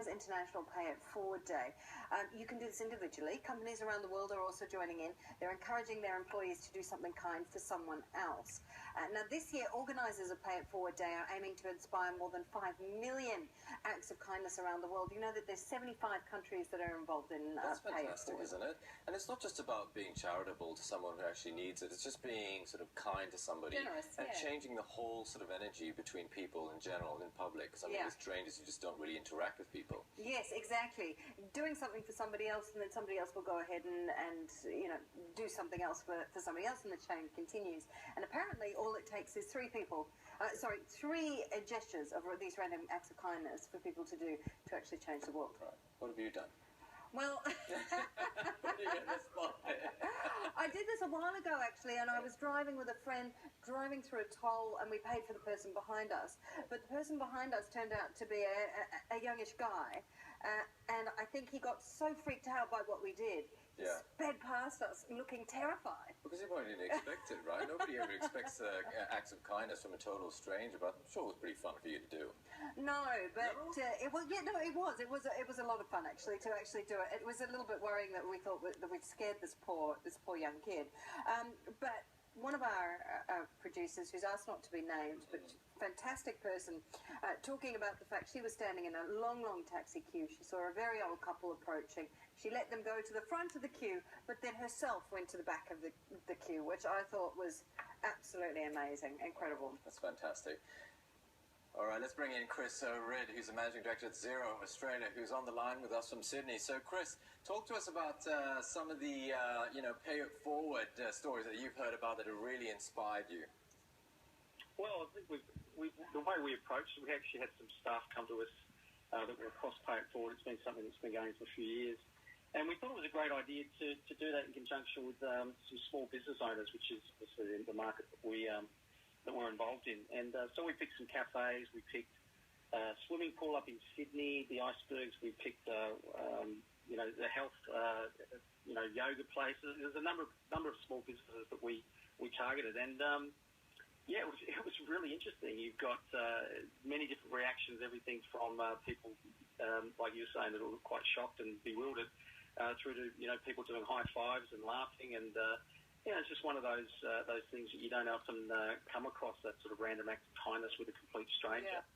is International Pay It Forward Day. You can do this individually. Companies around the world are also joining in. They're encouraging their employees to do something kind for someone else. Now, this year, organisers of Pay It Forward Day are aiming to inspire more than 5 million acts of kindness around the world. You know that there's 75 countries that are involved in Pay It Forward. Isn't it? And it's not just about being charitable to someone who actually needs it. It's just being sort of kind to somebody. Generous, and changing the whole sort of energy between people in general in public. Because I mean, with strangers, you just don't really interact with people. Yes, exactly. Doing something for somebody else, and then somebody else will go ahead and you know, do something else for somebody else, and the chain continues. And apparently, all it takes is three gestures of these random acts of kindness for people to do to actually change the world. Right. What have you done? Well, I did this a while ago, actually, and I was driving with a friend, driving through a toll, and we paid for the person behind us. But the person behind us turned out to be a youngish guy, and I think he got so freaked out by what we did, he sped past us looking terrified. Because he probably didn't expect it, right? Nobody ever expects acts of kindness from a total stranger, but I'm sure it was pretty fun for you to do. No, but it was. Yeah, no, it was. It was a lot of fun actually to actually do it. It was a little bit worrying that we thought that we'd scared this poor young kid. But one of our producers, who's asked not to be named, but fantastic person, talking about the fact she was standing in a long taxi queue. She saw a very old couple approaching. She let them go to the front of the queue, but then herself went to the back of the queue, which I thought was absolutely amazing, incredible. That's fantastic. All right, let's bring in Chris Ridd, who's the Managing Director at Xero Australia, who's on the line with us from Sydney. So, Chris, talk to us about some of the, Pay It Forward stories that you've heard about that have really inspired you. Well, I think the way we approached it, we actually had some staff come to us that were across Pay It Forward. It's been something that's been going for a few years. And we thought it was a great idea to do that in conjunction with some small business owners, which is obviously the market that we're involved in. And so we picked some cafes, we picked a swimming pool up in Sydney, the icebergs, we picked the health, yoga places. There's a number of small businesses that we targeted, and it was really interesting. You've got many different reactions, everything from people like you were saying that were quite shocked and bewildered, through to people doing high fives and laughing, and it's just one of those things that you don't often come across, that sort of random act of kindness with a complete stranger. Yeah.